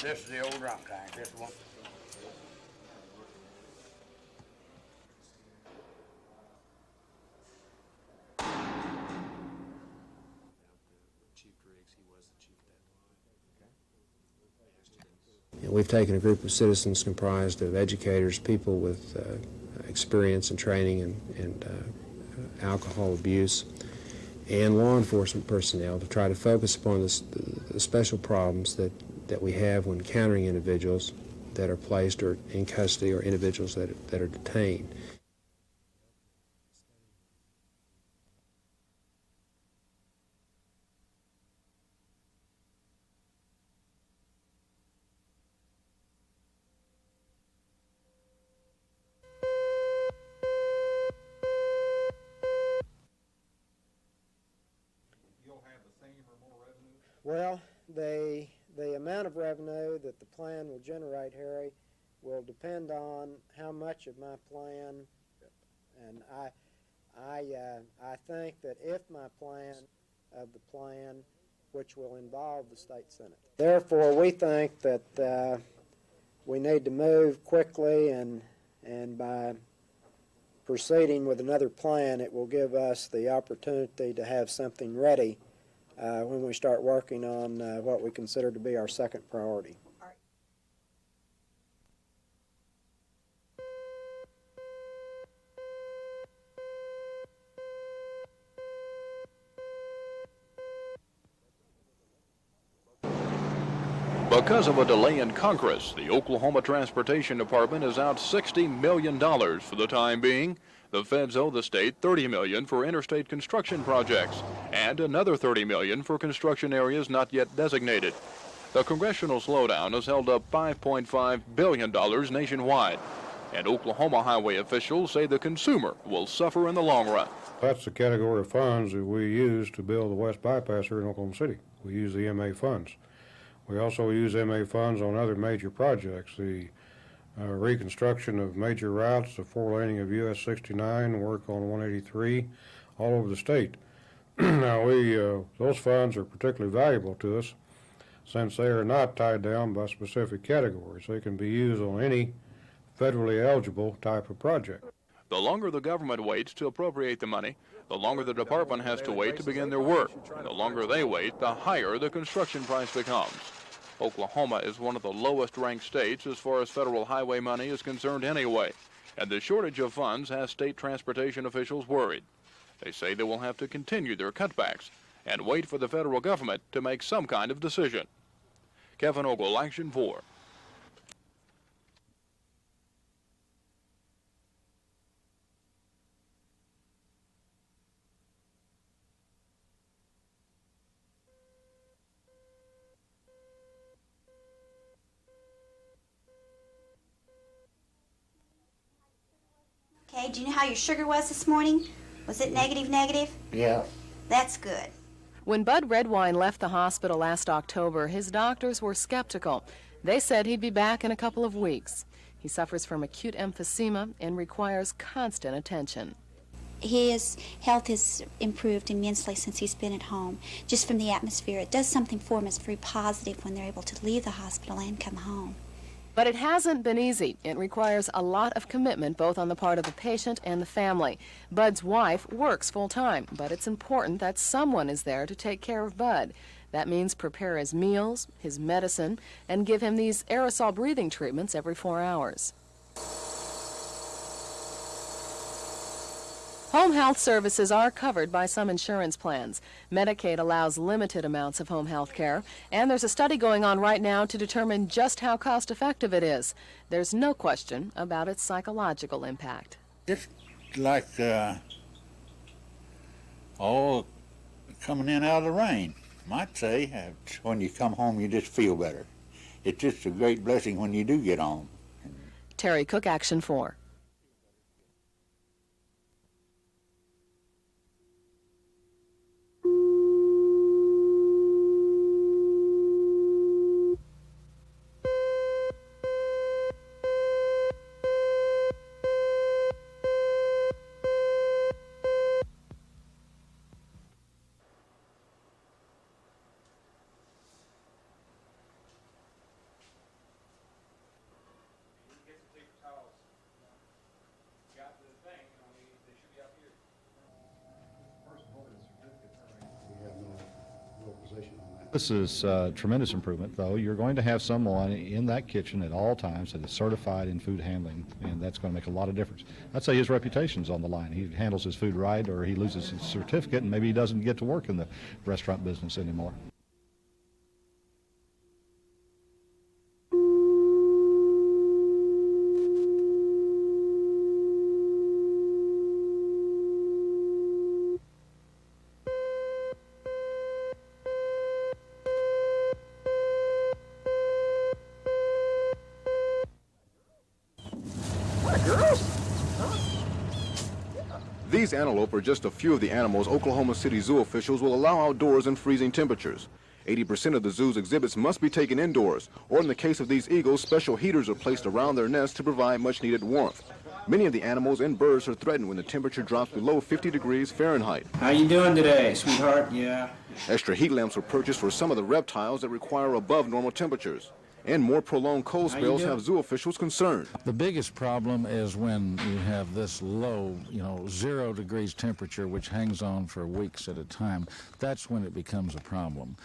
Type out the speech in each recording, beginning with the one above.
This is the old drunk tank, this one. We've taken a group of citizens comprised of educators, people with experience and training and alcohol abuse, and law enforcement personnel to try to focus upon the special problems that we have when encountering individuals that are placed or in custody or individuals that are detained. Well, the amount of revenue that the plan will generate, Harry, will depend on how much of my plan, and I think that if my plan of the plan, which will involve the state senate. Therefore, we think that we need to move quickly, and by proceeding with another plan, it will give us the opportunity to have something ready when we start working on what we consider to be our second priority. Because of a delay in Congress, the Oklahoma Transportation Department is out $60 million for the time being. The feds owe the state $30 million for interstate construction projects and another $30 million for construction areas not yet designated. The congressional slowdown has held up $5.5 billion nationwide, and Oklahoma highway officials say the consumer will suffer in the long run. That's the category of funds that we use to build the West Bypass here in Oklahoma City. We use the MA funds. We also use MA funds on other major projects, the reconstruction of major routes, the four-laning of US 69, work on 183, all over the state. Now, those funds are particularly valuable to us since they are not tied down by specific categories. They can be used on any federally eligible type of project. The longer the government waits to appropriate the money, the longer the department has to wait to begin their work. And the longer they wait, the higher the construction price becomes. Oklahoma is one of the lowest ranked states as far as federal highway money is concerned anyway, and the shortage of funds has state transportation officials worried. They say they will have to continue their cutbacks and wait for the federal government to make some kind of decision. Kevin Ogle, Action 4. Okay, do you know how your sugar was this morning? Was it negative? Yeah. That's good. When Bud Redwine left the hospital last October, his doctors were skeptical. They said he'd be back in a couple of weeks. He suffers from acute emphysema and requires constant attention. His health has improved immensely since he's been at home, just from the atmosphere. It does something for him. It's very positive when they're able to leave the hospital and come home. But it hasn't been easy. It requires a lot of commitment both on the part of the patient and the family. Bud's wife works full-time, but it's important that someone is there to take care of Bud. That means prepare his meals, his medicine, and give him these aerosol breathing treatments every 4 hours. Home health services are covered by some insurance plans. Medicaid allows limited amounts of home health care, and there's a study going on right now to determine just how cost-effective it is. There's no question about its psychological impact. Just like all coming in out of the rain, might say. When you come home, you just feel better. It's just a great blessing when you do get home. Terry Cook, Action 4. This is a tremendous improvement, though. You're going to have someone in that kitchen at all times that is certified in food handling, and that's going to make a lot of difference. I'd say his reputation's on the line. He handles his food right, or he loses his certificate, and maybe he doesn't get to work in the restaurant business anymore. These antelope are just a few of the animals Oklahoma City zoo officials will allow outdoors in freezing temperatures. 80% of the zoo's exhibits must be taken indoors, or in the case of these eagles, special heaters are placed around their nests to provide much-needed warmth. Many of the animals and birds are threatened when the temperature drops below 50 degrees Fahrenheit. How you doing today, sweetheart? Yeah. Extra heat lamps were purchased for some of the reptiles that require above normal temperatures. And more prolonged cold spells have zoo officials concerned. The biggest problem is when you have this low, 0 degrees temperature, which hangs on for weeks at a time. That's when it becomes a problem.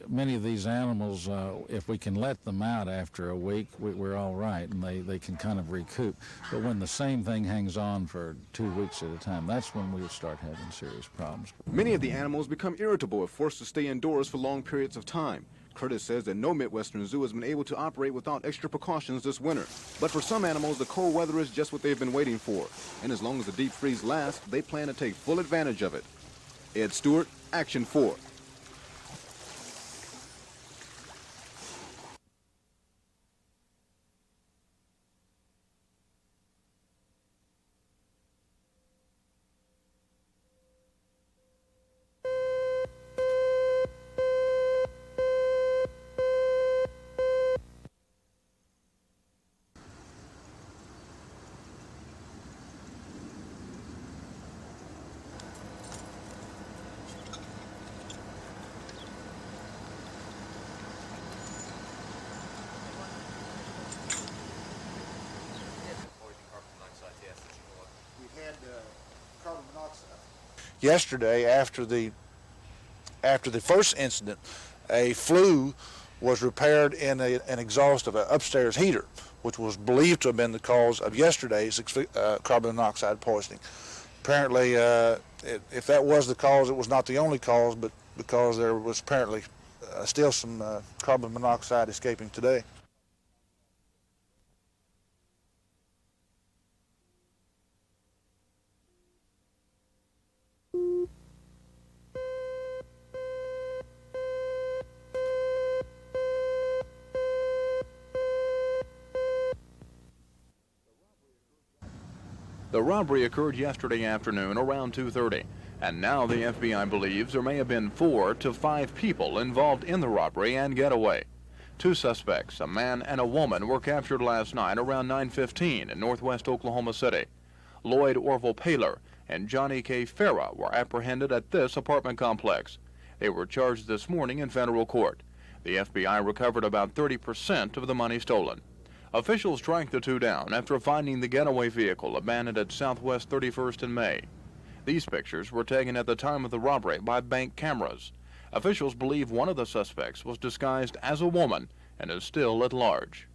Many of these animals, if we can let them out after a week, we're all right, and they can kind of recoup. But when the same thing hangs on for 2 weeks at a time, that's when we start having serious problems. Many of the animals become irritable if forced to stay indoors for long periods of time. Curtis says that no Midwestern zoo has been able to operate without extra precautions this winter. But for some animals, the cold weather is just what they've been waiting for. And as long as the deep freeze lasts, they plan to take full advantage of it. Ed Stewart, Action 4. Yesterday, after the first incident, a flue was repaired in an exhaust of an upstairs heater, which was believed to have been the cause of yesterday's carbon monoxide poisoning. Apparently, if that was the cause, it was not the only cause, but because there was apparently still some carbon monoxide escaping today. The robbery occurred yesterday afternoon around 2:30, and now the FBI believes there may have been 4 to 5 people involved in the robbery and getaway. 2 suspects, a man and a woman, were captured last night around 9:15 in northwest Oklahoma City. Lloyd Orville Paler and Johnny K. Farah were apprehended at this apartment complex. They were charged this morning in federal court. The FBI recovered about 30% of the money stolen. Officials tracked the 2 down after finding the getaway vehicle abandoned at Southwest 31st and May. These pictures were taken at the time of the robbery by bank cameras. Officials believe one of the suspects was disguised as a woman and is still at large.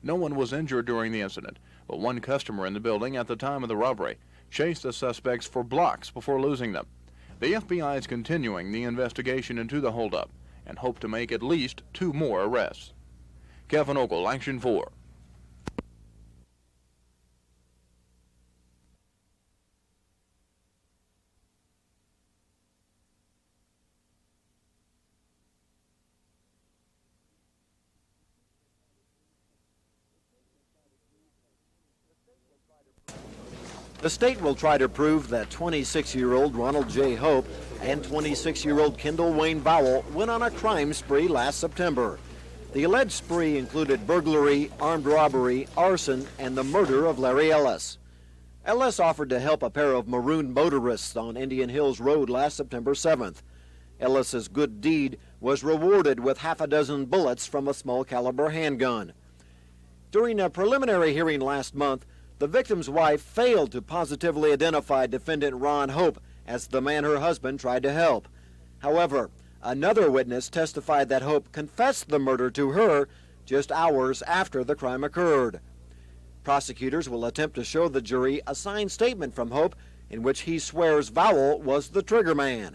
No one was injured during the incident, but one customer in the building at the time of the robbery chased the suspects for blocks before losing them. The FBI is continuing the investigation into the holdup and hope to make at least 2 more arrests. Kevin Ogle, Action 4. The state will try to prove that 26-year-old Ronald J. Hope and 26-year-old Kendall Wayne Vowell went on a crime spree last September. The alleged spree included burglary, armed robbery, arson, and the murder of Larry Ellis. Ellis offered to help a pair of marooned motorists on Indian Hills Road last September 7th. Ellis's good deed was rewarded with half a dozen bullets from a small caliber handgun. During a preliminary hearing last month, the victim's wife failed to positively identify defendant Ron Hope as the man her husband tried to help. However, Another witness testified that Hope confessed the murder to her just hours after the crime occurred. Prosecutors will attempt to show the jury a signed statement from Hope in which he swears Vowell was the triggerman.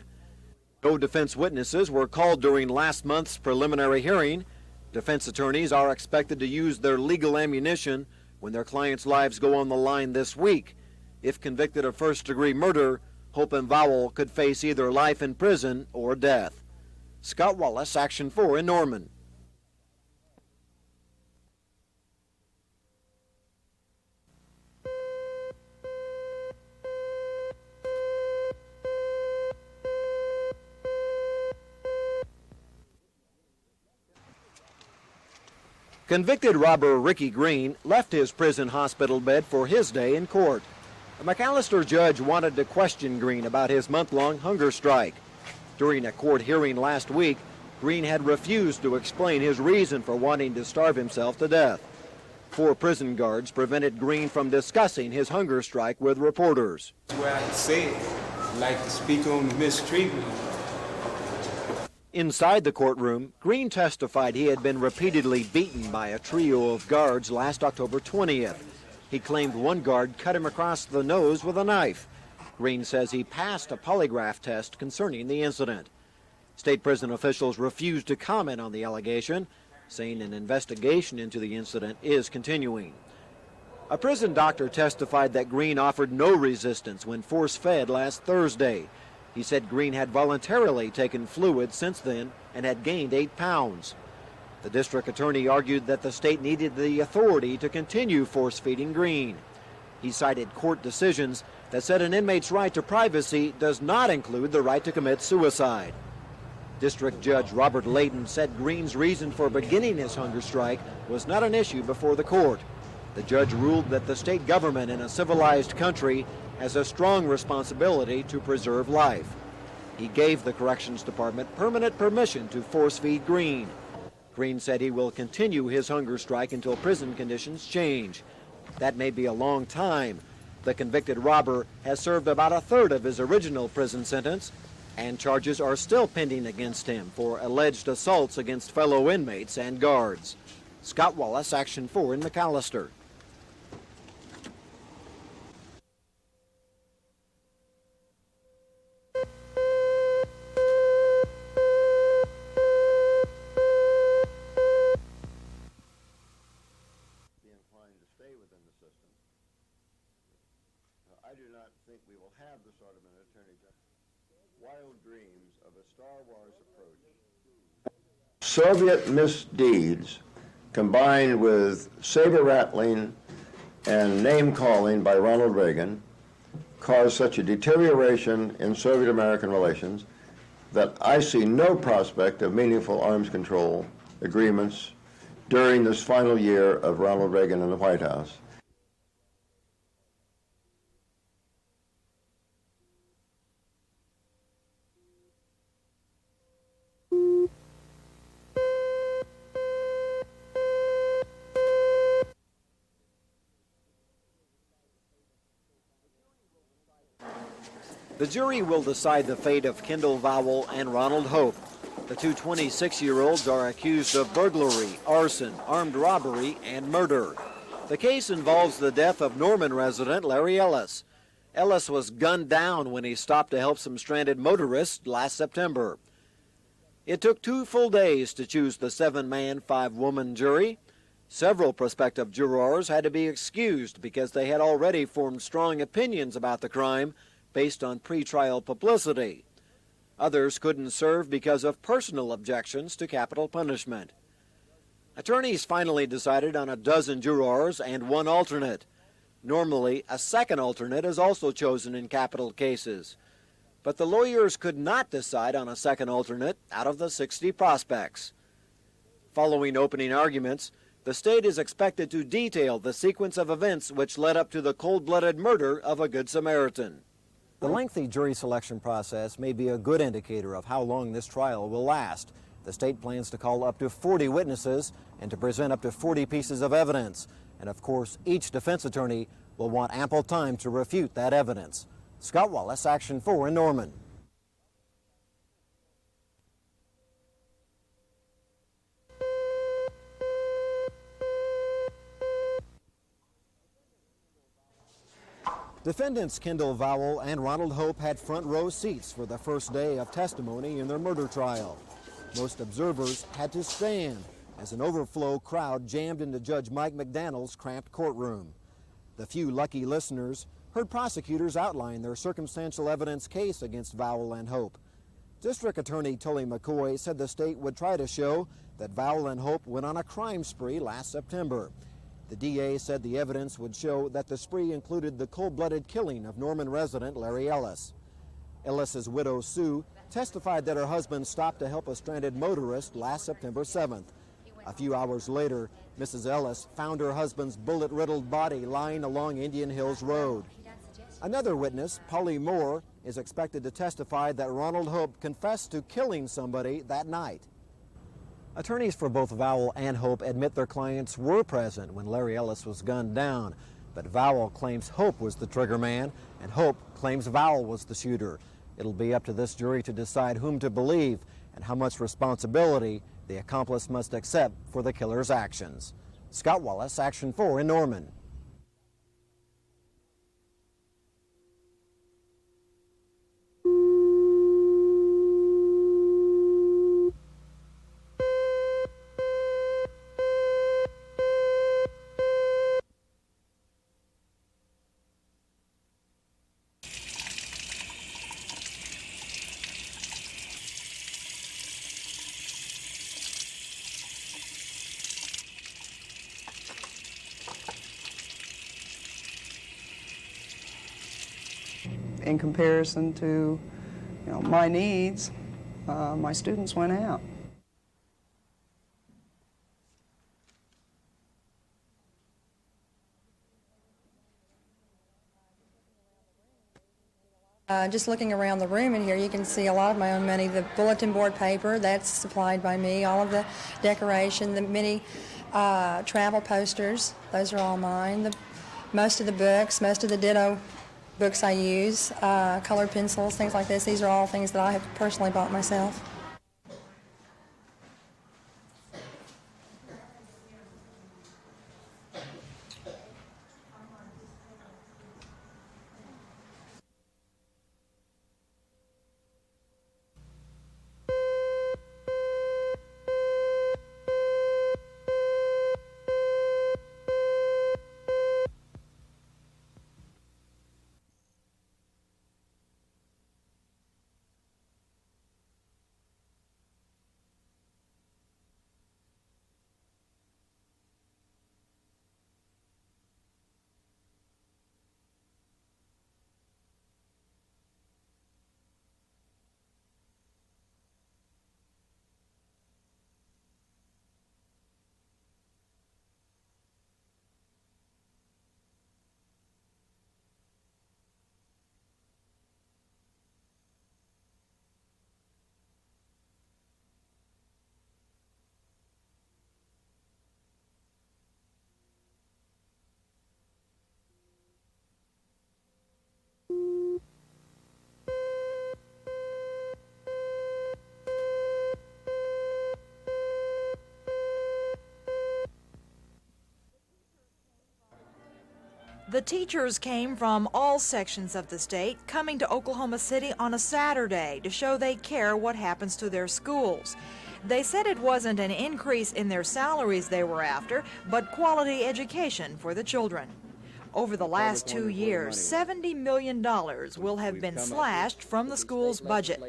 No defense witnesses were called during last month's preliminary hearing. Defense attorneys are expected to use their legal ammunition when their clients' lives go on the line this week. If convicted of first-degree murder, Hope and Vowell could face either life in prison or death. Scott Wallace, Action 4 in Norman. Convicted robber Ricky Green left his prison hospital bed for his day in court. A McAllister judge wanted to question Green about his month-long hunger strike. During a court hearing last week, Green had refused to explain his reason for wanting to starve himself to death. 4 prison guards prevented Green from discussing his hunger strike with reporters. Where I can say it, I'd like to speak on the mistreatment. Inside the courtroom, Green testified he had been repeatedly beaten by a trio of guards last October 20th. He claimed one guard cut him across the nose with a knife. Green says he passed a polygraph test concerning the incident. State prison officials refused to comment on the allegation, saying an investigation into the incident is continuing. A prison doctor testified that Green offered no resistance when force-fed last Thursday. He said Green had voluntarily taken fluid since then and had gained 8 pounds. The district attorney argued that the state needed the authority to continue force-feeding Green. He cited court decisions that said an inmate's right to privacy does not include the right to commit suicide. District Judge Robert Layton said Green's reason for beginning his hunger strike was not an issue before the court. The judge ruled that the state government in a civilized country has a strong responsibility to preserve life. He gave the Corrections Department permanent permission to force-feed Green. Green said he will continue his hunger strike until prison conditions change. That may be a long time. The convicted robber has served about a third of his original prison sentence, and charges are still pending against him for alleged assaults against fellow inmates and guards. Scott Wallace, Action 4 in McAllister. I do not think we will have the sort of an attorney general. Wild dreams of a Star Wars approach. Soviet misdeeds combined with saber-rattling and name-calling by Ronald Reagan caused such a deterioration in Soviet-American relations that I see no prospect of meaningful arms control agreements during this final year of Ronald Reagan in the White House. The jury will decide the fate of Kendall Vowell and Ronald Hope. The two 26-year-olds are accused of burglary, arson, armed robbery, and murder. The case involves the death of Norman resident Larry Ellis. Ellis was gunned down when he stopped to help some stranded motorists last September. It took 2 full days to choose the 7-man, 5-woman jury. Several prospective jurors had to be excused because they had already formed strong opinions about the crime based on pretrial publicity. Others couldn't serve because of personal objections to capital punishment. Attorneys finally decided on 12 jurors and 1 alternate. Normally, a second alternate is also chosen in capital cases. But the lawyers could not decide on a second alternate out of the 60 prospects. Following opening arguments, the state is expected to detail the sequence of events which led up to the cold-blooded murder of a Good Samaritan. The lengthy jury selection process may be a good indicator of how long this trial will last. The state plans to call up to 40 witnesses and to present up to 40 pieces of evidence. And of course, each defense attorney will want ample time to refute that evidence. Scott Wallace, Action 4 in Norman. Defendants Kendall Vowell and Ronald Hope had front row seats for the first day of testimony in their murder trial. Most observers had to stand as an overflow crowd jammed into Judge Mike McDaniel's cramped courtroom. The few lucky listeners heard prosecutors outline their circumstantial evidence case against Vowell and Hope. District Attorney Tully McCoy said the state would try to show that Vowell and Hope went on a crime spree last September. The DA said the evidence would show that the spree included the cold-blooded killing of Norman resident Larry Ellis. Ellis's widow, Sue, testified that her husband stopped to help a stranded motorist last September 7th. A few hours later, Mrs. Ellis found her husband's bullet-riddled body lying along Indian Hills Road. Another witness, Polly Moore, is expected to testify that Ronald Hope confessed to killing somebody that night. Attorneys for both Vowell and Hope admit their clients were present when Larry Ellis was gunned down, but Vowell claims Hope was the trigger man, and Hope claims Vowell was the shooter. It'll be up to this jury to decide whom to believe and how much responsibility the accomplice must accept for the killer's actions. Scott Wallace, Action 4 in Norman. In comparison to, my needs, my students went out. Just looking around the room in here, you can see a lot of my own money. The bulletin board paper, that's supplied by me. All of the decoration, the many travel posters, those are all mine. Most of the books, most of the ditto books I use, colored pencils, things like this. These are all things that I have personally bought myself. The teachers came from all sections of the state, coming to Oklahoma City on a Saturday to show they care what happens to their schools. They said it wasn't an increase in their salaries they were after, but quality education for the children. Over the last 2 years, $70 million will have been slashed from the school's budget.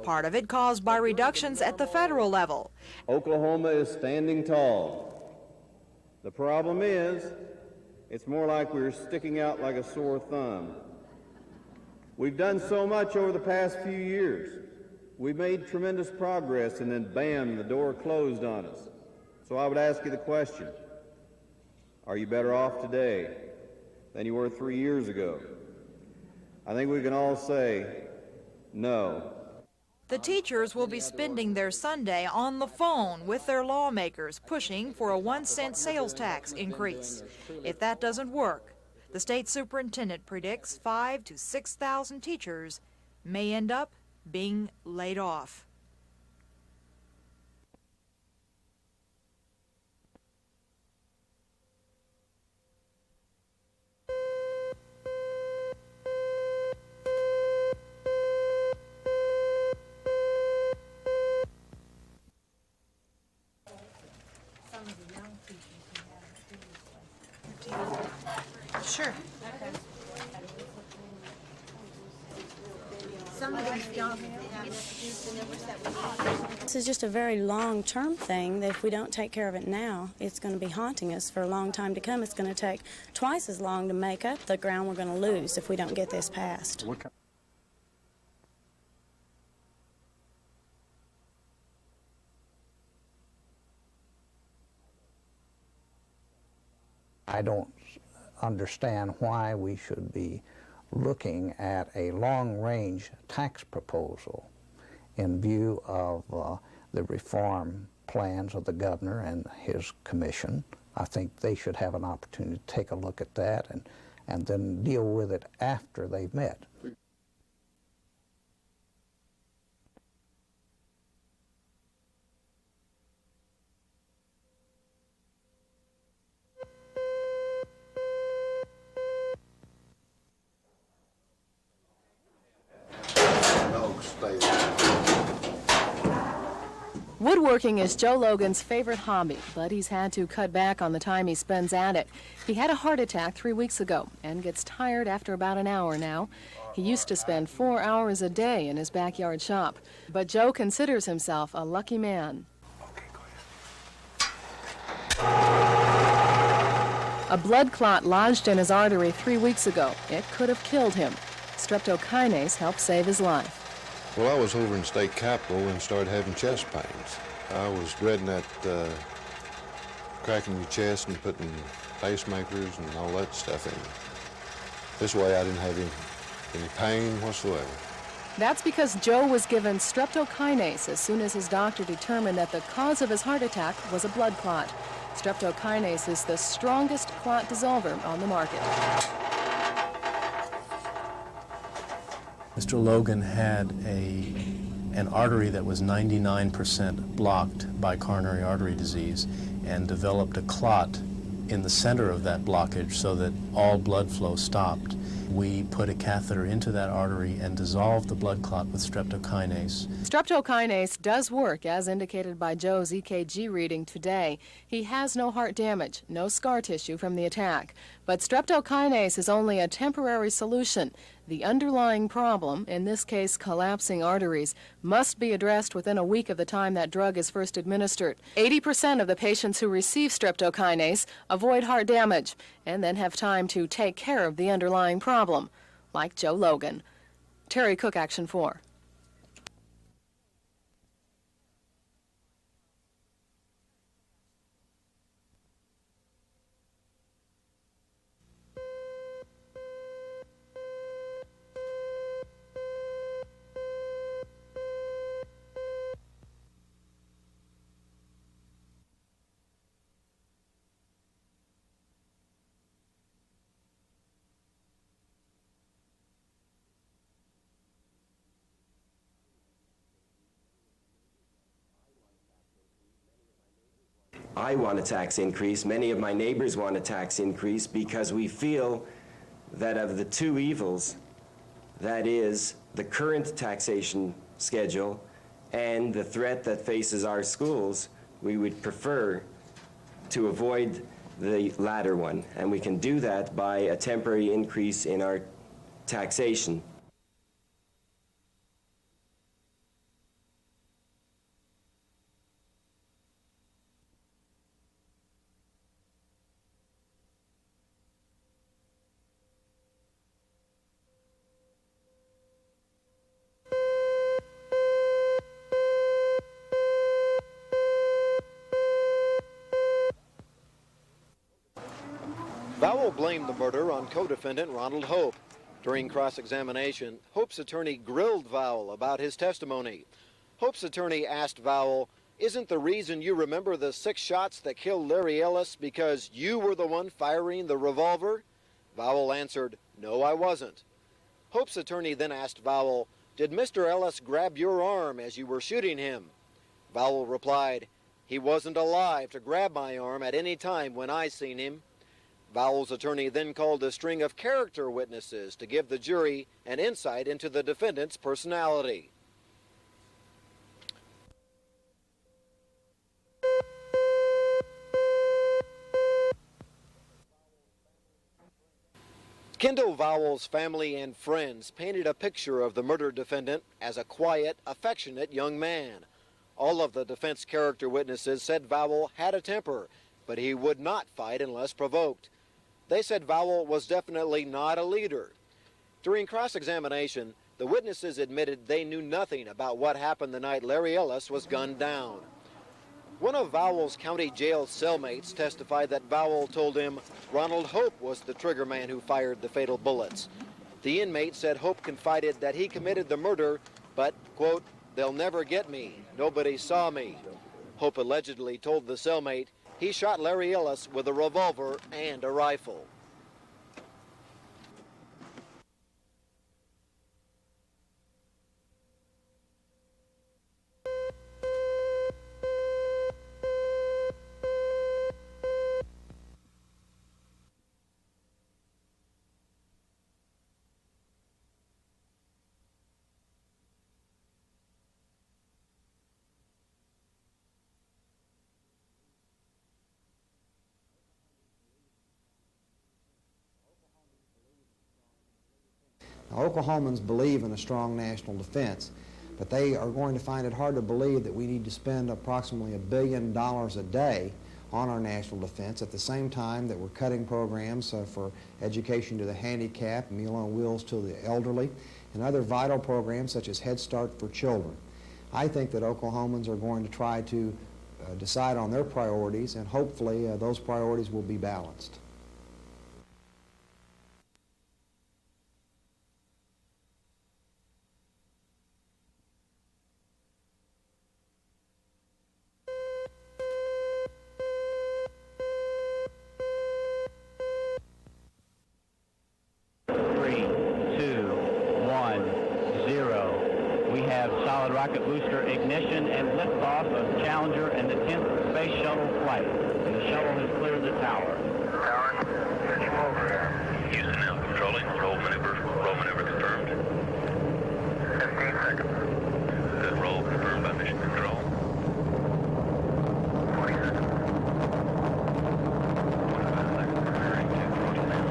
Part of it caused by reductions at the federal level. Oklahoma is standing tall. The problem is, it's more like we're sticking out like a sore thumb. We've done so much over the past few years. We've made tremendous progress, and then bam, the door closed on us. So I would ask you the question, are you better off today than you were 3 years ago? I think we can all say, no. The teachers will be spending their Sunday on the phone with their lawmakers, pushing for a 1-cent sales tax increase. If that doesn't work, the state superintendent predicts 5,000 to 6,000 teachers may end up being laid off. Sure. Some of these don't have the numbers that we need. This is just a very long-term thing that if we don't take care of it now, it's going to be haunting us for a long time to come. It's going to take twice as long to make up the ground we're going to lose if we don't get this passed. I don't understand why we should be looking at a long-range tax proposal in view of the reform plans of the governor and his commission. I think they should have an opportunity to take a look at that and then deal with it after they've met. Woodworking is Joe Logan's favorite hobby, but he's had to cut back on the time he spends at it. He had a heart attack 3 weeks ago and gets tired after about an hour now. He used to spend 4 hours a day in his backyard shop, but Joe considers himself a lucky man. A blood clot lodged in his artery 3 weeks ago. It could have killed him. Streptokinase helped save his life. Well, I was over in state capitol and started having chest pains. I was dreading that cracking your chest and putting pacemakers and all that stuff in. This way I didn't have any pain whatsoever. That's because Joe was given streptokinase as soon as his doctor determined that the cause of his heart attack was a blood clot. Streptokinase is the strongest clot dissolver on the market. Mr. Logan had an artery that was 99% blocked by coronary artery disease and developed a clot in the center of that blockage so that all blood flow stopped. We put a catheter into that artery and dissolved the blood clot with streptokinase. Streptokinase does work as indicated by Joe's EKG reading today. He has no heart damage, no scar tissue from the attack. But streptokinase is only a temporary solution. The underlying problem, in this case collapsing arteries, must be addressed within a week of the time that drug is first administered. 80% of the patients who receive streptokinase avoid heart damage and then have time to take care of the underlying problem, like Joe Logan. Terry Cook, Action 4. I want a tax increase. Many of my neighbors want a tax increase because we feel that of the two evils, that is the current taxation schedule and the threat that faces our schools, we would prefer to avoid the latter one. And we can do that by a temporary increase in our taxation. Vowell blamed the murder on co-defendant Ronald Hope. During cross-examination, Hope's attorney grilled Vowell about his testimony. Hope's attorney asked Vowell, "Isn't the reason you remember the 6 shots that killed Larry Ellis because you were the one firing the revolver?" Vowell answered, "No, I wasn't." Hope's attorney then asked Vowell, "Did Mr. Ellis grab your arm as you were shooting him?" Vowell replied, "He wasn't alive to grab my arm at any time when I seen him." Vowell's attorney then called a string of character witnesses to give the jury an insight into the defendant's personality. Kendall Vowell's family and friends painted a picture of the murder defendant as a quiet, affectionate young man. All of the defense character witnesses said Vowell had a temper, but he would not fight unless provoked. They said Vowell was definitely not a leader. During cross-examination, the witnesses admitted they knew nothing about what happened the night Larry Ellis was gunned down. One of Vowell's county jail cellmates testified that Vowell told him Ronald Hope was the trigger man who fired the fatal bullets. The inmate said Hope confided that he committed the murder, but, quote, "They'll never get me. Nobody saw me." Hope allegedly told the cellmate he shot Larry Ellis with a revolver and a rifle. Now, Oklahomans believe in a strong national defense, but they are going to find it hard to believe that we need to spend approximately $1 billion a day on our national defense at the same time that we're cutting programs for education to the handicapped, Meal on Wheels to the elderly, and other vital programs such as Head Start for children. I think that Oklahomans are going to try to decide on their priorities, and hopefully those priorities will be balanced. Solid rocket booster ignition and liftoff of Challenger and the 10th Space Shuttle flight. And the shuttle has cleared the tower. Tower, switch over. Houston now controlling. Roll maneuver confirmed. 15 seconds. Good roll confirmed by mission control. 20 seconds. 25 seconds. Preparing to throttle down.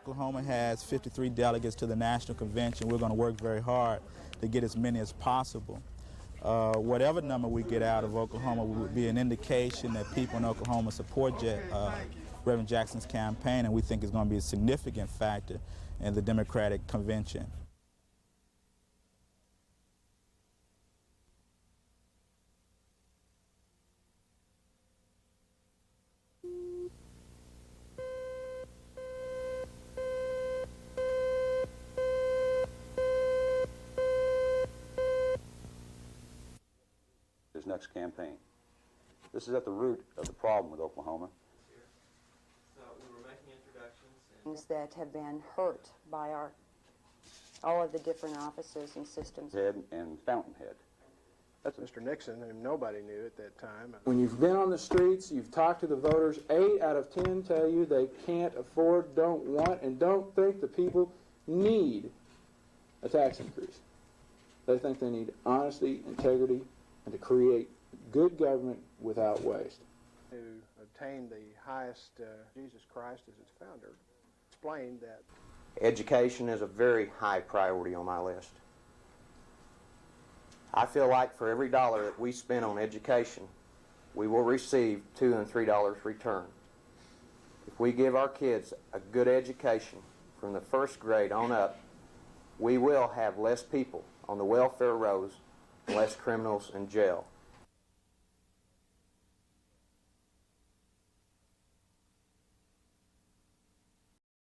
Oklahoma has 53 delegates to the National Convention. We're going to work very hard to get as many as possible. Whatever number we get out of Oklahoma will be an indication that people in Oklahoma support Reverend Jackson's campaign, and we think it's going to be a significant factor in the Democratic Convention. Next campaign. This is at the root of the problem with Oklahoma. So we were making introductions that have been hurt by all of the different offices and systems. Head and Fountainhead. That's Mr. Nixon, whom nobody knew at that time. When you've been on the streets, you've talked to the voters, 8 out of 10 tell you they can't afford, don't want, and don't think the people need a tax increase. They think they need honesty, integrity, and to create good government without waste. To obtain the highest, Jesus Christ as its founder, explained that education is a very high priority on my list. I feel like for every dollar that we spend on education, we will receive $2 and $3 return. If we give our kids a good education from the first grade on up, we will have less people on the welfare rolls, less criminals in jail.